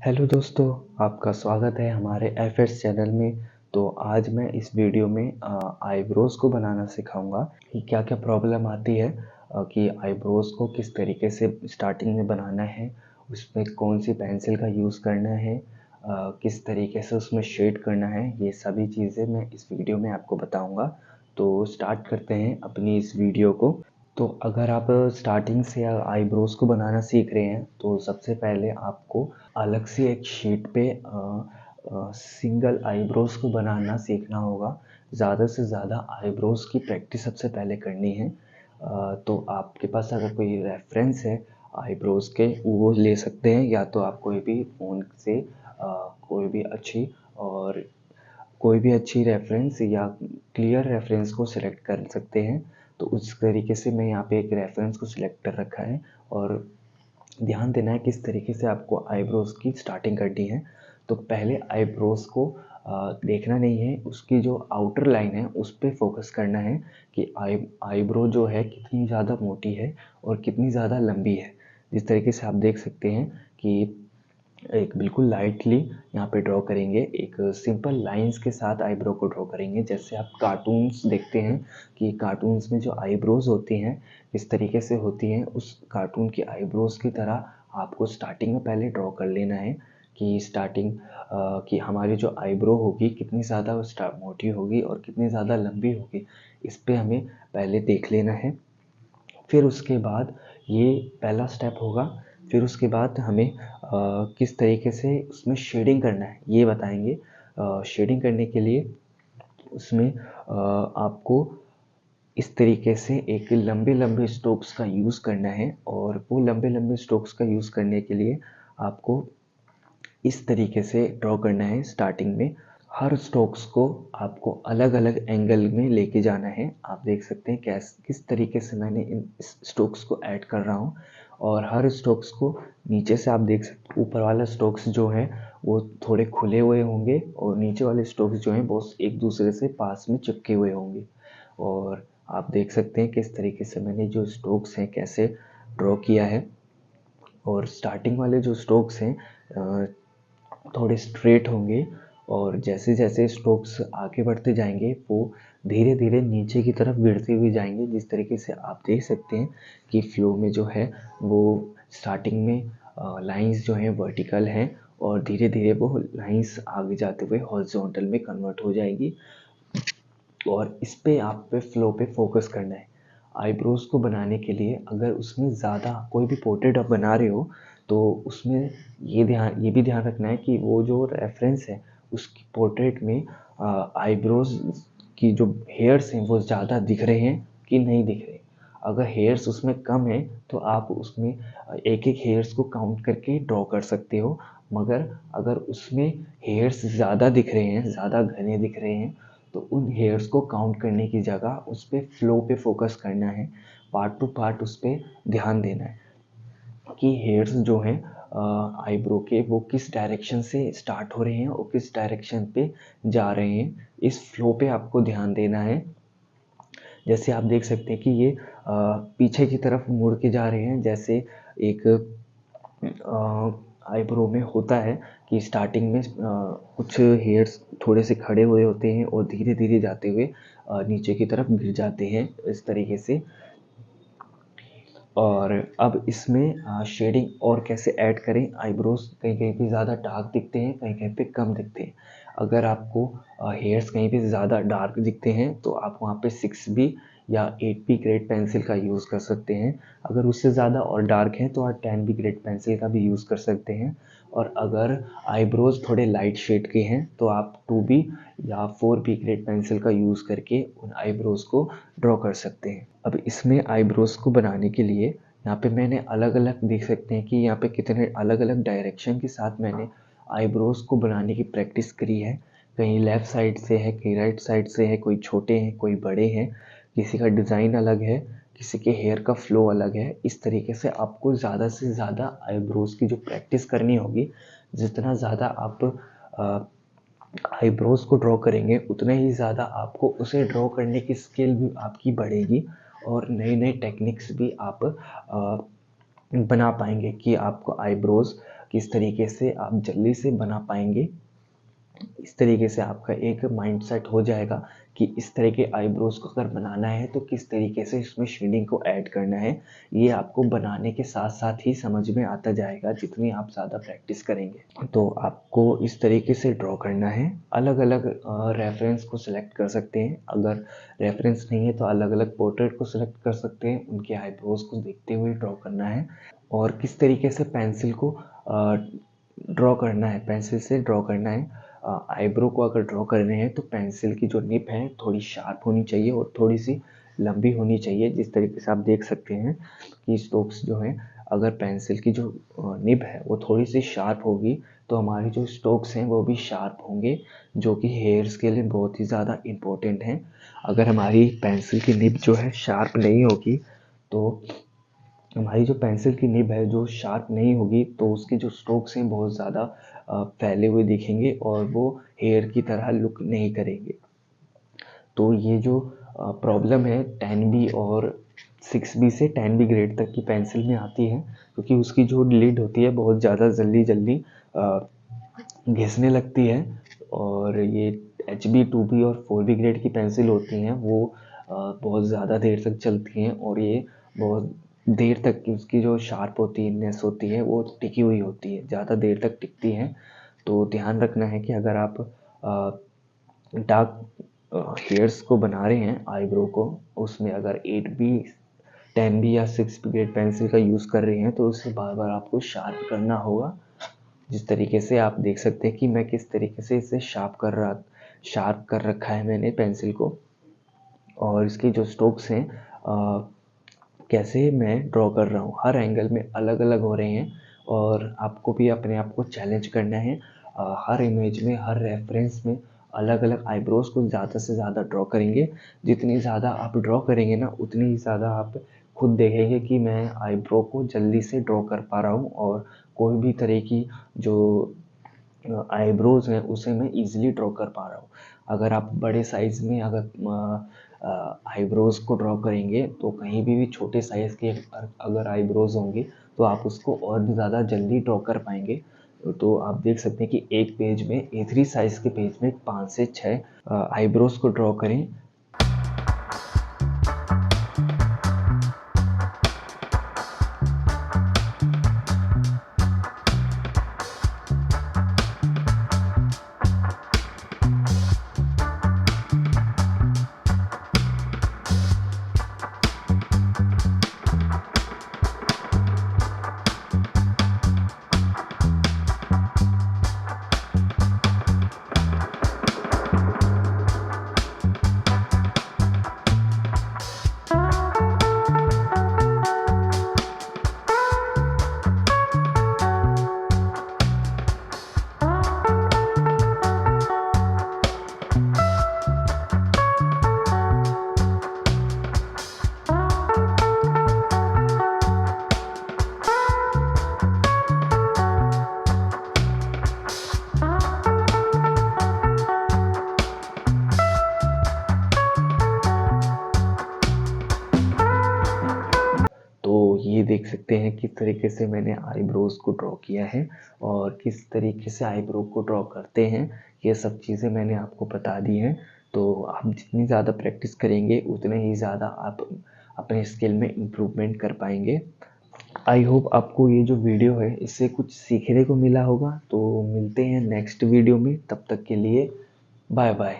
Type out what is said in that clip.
Hello दोस्तों, आपका स्वागत है हमारे एफएस चैनल में। तो आज मैं इस वीडियो में आईब्रोज़ को बनाना सिखाऊंगा कि क्या क्या प्रॉब्लम आती है कि आईब्रोज़ को किस तरीके से स्टार्टिंग में बनाना है, उसमें कौन सी पेंसिल का यूज़ करना है, किस तरीके से उसमें शेड करना है। ये सभी चीज़ें मैं इस वीडियो में आपको बताऊंगा। तो स्टार्ट करते हैं अपनी इस वीडियो को। तो अगर आप स्टार्टिंग से आईब्रोज़ को बनाना सीख रहे हैं तो सबसे पहले आपको अलग से एक शीट पे सिंगल आईब्रोज़ को बनाना सीखना होगा। ज़्यादा से ज़्यादा आईब्रोज़ की प्रैक्टिस सबसे पहले करनी है। तो आपके पास अगर कोई रेफरेंस है आईब्रोज़ के वो ले सकते हैं, या तो आप कोई भी फ़ोन से कोई भी अच्छी रेफरेंस या क्लियर रेफरेंस को सिलेक्ट कर सकते हैं। तो उस तरीके से मैं यहाँ पे एक रेफरेंस को सिलेक्ट कर रखा है और ध्यान देना है किस तरीके से आपको आईब्रोज़ की स्टार्टिंग करनी है। तो पहले आईब्रोज़ को देखना नहीं है, उसकी जो आउटर लाइन है उस पे फोकस करना है कि आईब्रो जो है कितनी ज़्यादा मोटी है और कितनी ज़्यादा लंबी है। जिस तरीके से आप देख सकते हैं कि एक बिल्कुल लाइटली यहाँ पे ड्रॉ करेंगे, एक सिंपल लाइंस के साथ आईब्रो को ड्रॉ करेंगे। जैसे आप कार्टून्स देखते हैं कि कार्टून्स में जो आईब्रोज़ होती हैं किस तरीके से होती हैं, उस कार्टून की आईब्रोज़ की तरह आपको स्टार्टिंग में पहले ड्रॉ कर लेना है कि कि हमारी जो आईब्रो होगी कितनी ज़्यादा मोटी होगी और कितनी ज़्यादा लंबी होगी, इस पे हमें पहले देख लेना है। फिर उसके बाद ये पहला स्टेप होगा। फिर उसके बाद हमें किस तरीके से उसमें शेडिंग करना है ये बताएंगे। शेडिंग करने के लिए उसमें आपको इस तरीके से एक लंबे लंबे स्ट्रोक्स का यूज़ करना है, और वो लंबे लंबे स्ट्रोक्स का यूज़ करने के लिए आपको इस तरीके से ड्रॉ करना है। स्टार्टिंग में हर स्ट्रोक्स को आपको अलग अलग एंगल में लेके जाना है। आप देख सकते हैं किस तरीके से मैंने इन स्ट्रोक्स को ऐड कर रहा हूँ। और हर स्ट्रोक्स को नीचे से आप देख सकते, ऊपर वाला स्ट्रोक्स जो है वो थोड़े खुले हुए होंगे और नीचे वाले स्ट्रोक्स जो हैं वो एक दूसरे से पास में चिपके हुए होंगे। और आप देख सकते हैं किस तरीके से मैंने जो स्ट्रोक्स हैं कैसे ड्रॉ किया है। और स्टार्टिंग वाले जो स्ट्रोक्स हैं थोड़े स्ट्रेट होंगे, और जैसे जैसे स्ट्रोक्स आगे बढ़ते जाएंगे वो धीरे धीरे नीचे की तरफ गिरते हुए जाएंगे। जिस तरीके से आप देख सकते हैं कि फ्लो में जो है वो स्टार्टिंग में लाइंस जो हैं वर्टिकल हैं और धीरे धीरे वो लाइंस आगे जाते हुए हॉरिजॉन्टल में कन्वर्ट हो जाएगी। और इस पे आप पे फ्लो पे फोकस करना है। आईब्रोज़ को बनाने के लिए अगर उसमें ज़्यादा कोई भी पोर्ट्रेट आप बना रहे हो तो उसमें ये भी ध्यान रखना है कि वो जो रेफरेंस है उसकी पोर्ट्रेट में आईब्रोज़ की जो हेयर्स हैं वो ज़्यादा दिख रहे हैं कि नहीं दिख रहे। अगर हेयर्स उसमें कम है तो आप उसमें एक एक हेयर्स को काउंट करके ड्रॉ कर सकते हो। मगर अगर उसमें हेयर्स ज़्यादा दिख रहे हैं, ज़्यादा घने दिख रहे हैं, तो उन हेयर्स को काउंट करने की जगह उस पे फ्लो पे फोकस करना है। पार्ट टू पार्ट उस पे ध्यान देना है कि हेयर्स जो हैं आईब्रो के वो किस डायरेक्शन से स्टार्ट हो रहे हैं और किस डायरेक्शन पे जा रहे हैं। इस फ्लो पे आपको ध्यान देना है। जैसे आप देख सकते हैं कि ये पीछे की तरफ मुड़ के जा रहे हैं। जैसे एक आईब्रो में होता है कि स्टार्टिंग में कुछ हेयर्स थोड़े से खड़े हुए होते हैं और धीरे धीरे जाते हुए नीचे की तरफ गिर जाते हैं इस तरीके से। और अब इसमें शेडिंग और कैसे ऐड करें। आईब्रोज कहीं कहीं पे ज़्यादा डार्क दिखते हैं, कहीं कहीं पे कम दिखते हैं। अगर आपको हेयर्स कहीं पे ज़्यादा डार्क दिखते हैं तो आप वहाँ पे 6B या 8B ग्रेड पेंसिल का यूज़ कर सकते हैं। अगर उससे ज़्यादा और डार्क हैं तो आप 10B ग्रेड पेंसिल का भी यूज़ कर सकते हैं। और अगर आईब्रोज थोड़े लाइट शेड के हैं तो आप 2B या 4B ग्रेड पेंसिल का यूज़ करके उन आईब्रोज को ड्रॉ कर सकते हैं। अब इसमें आईब्रोज को बनाने के लिए यहाँ पे मैंने अलग अलग देख सकते हैं कि यहाँ पे कितने अलग अलग डायरेक्शन के साथ मैंने आईब्रोज को बनाने की प्रैक्टिस करी है। कहीं लेफ़्ट साइड से है, कहीं राइट साइड से है, कोई छोटे हैं कोई बड़े हैं, किसी का डिज़ाइन अलग है, किसी के हेयर का फ्लो अलग है। इस तरीके से आपको ज़्यादा से ज़्यादा आईब्रोज की जो प्रैक्टिस करनी होगी, जितना ज़्यादा आप आईब्रोज को ड्रॉ करेंगे उतना ही ज़्यादा आपको उसे ड्रॉ करने की स्किल भी आपकी बढ़ेगी और नए नए टेक्निक्स भी आप बना पाएंगे कि आपको आईब्रोज किस तरीके से आप जल्दी से बना पाएंगे। इस तरीके से आपका एक माइंडसेट हो जाएगा कि इस तरह के आईब्रोज को अगर बनाना है तो किस तरीके से इसमें शेडिंग को ऐड करना है। ये आपको बनाने के साथ साथ ही समझ में आता जाएगा जितनी आप ज़्यादा प्रैक्टिस करेंगे। तो आपको इस तरीके से ड्रॉ करना है। अलग अलग रेफरेंस को सिलेक्ट कर सकते हैं। अगर रेफरेंस नहीं है तो अलग अलग पोर्ट्रेट को सिलेक्ट कर सकते हैं। उनके आईब्रोज को देखते हुए ड्रॉ करना है। और किस तरीके से पेंसिल को ड्रॉ करना है, पेंसिल से ड्रॉ करना है। आईब्रो को अगर ड्रॉ कर रहे हैं तो पेंसिल की जो निब है थोड़ी शार्प होनी चाहिए और थोड़ी सी लंबी होनी चाहिए। जिस तरीके से आप देख सकते हैं कि स्ट्रोक्स जो हैं, अगर पेंसिल की जो निब है वो थोड़ी सी शार्प होगी तो हमारी जो स्ट्रोक्स हैं वो भी शार्प होंगे, जो कि हेयर्स के लिए बहुत ही ज़्यादा इम्पोर्टेंट हैं। अगर हमारी पेंसिल की निब जो है शार्प नहीं होगी तो हमारी जो पेंसिल की निब है जो शार्प नहीं होगी तो उसके जो स्ट्रोक्स हैं बहुत ज़्यादा फैले हुए दिखेंगे और वो हेयर की तरह लुक नहीं करेंगे। तो ये जो प्रॉब्लम है 10B और 6B से 10B ग्रेड तक की पेंसिल में आती है, क्योंकि उसकी जो लिड होती है बहुत ज़्यादा जल्दी जल्दी घिसने लगती है। और ये HB 2B और 4B ग्रेड की पेंसिल होती हैं वो बहुत ज़्यादा देर तक चलती हैं और ये बहुत देर तक की उसकी जो शार्प होती है, नेस होती है, वो टिकी हुई होती है, ज़्यादा देर तक टिकती हैं। तो ध्यान रखना है कि अगर आप डार्क हेयर्स को बना रहे हैं, आईब्रो को, उसमें अगर 8B 10B या 6B ग्रेड पेंसिल का यूज़ कर रहे हैं तो उसे बार बार आपको शार्प करना होगा। जिस तरीके से आप देख सकते हैं कि मैं किस तरीके से इसे शार्प कर रखा है मैंने पेंसिल को, और इसकी जो स्ट्रोक्स हैं कैसे मैं ड्रॉ कर रहा हूँ, हर एंगल में अलग अलग हो रहे हैं। और आपको भी अपने आप को चैलेंज करना है। हर इमेज में, हर रेफरेंस में अलग अलग आईब्रोज को ज़्यादा से ज़्यादा ड्रॉ करेंगे। जितनी ज़्यादा आप ड्रॉ करेंगे ना उतनी ही ज़्यादा आप खुद देखेंगे कि मैं आईब्रो को जल्दी से ड्रॉ कर पा रहा हूँ और कोई भी तरह की जो आईब्रोज हैं उसे मैं ईजिली ड्रॉ कर पा रहा हूँ। अगर आप बड़े साइज़ में अगर आईब्रोज को ड्रॉ करेंगे तो कहीं भी छोटे साइज़ के अगर आईब्रोज होंगे तो आप उसको और भी ज़्यादा जल्दी ड्रॉ कर पाएंगे। तो आप देख सकते हैं कि एक पेज में A3 साइज़ के पेज में 5 से 6 आईब्रोज को ड्रॉ करें। ये देख सकते हैं किस तरीके से मैंने आईब्रोज को ड्रॉ किया है और किस तरीके से आईब्रो को ड्रॉ करते हैं, ये सब चीज़ें मैंने आपको बता दी हैं। तो आप जितनी ज़्यादा प्रैक्टिस करेंगे उतने ही ज़्यादा आप अपने स्किल में इम्प्रूवमेंट कर पाएंगे। आई होप आपको ये जो वीडियो है इससे कुछ सीखने को मिला होगा। तो मिलते हैं नेक्स्ट वीडियो में, तब तक के लिए बाय बाय।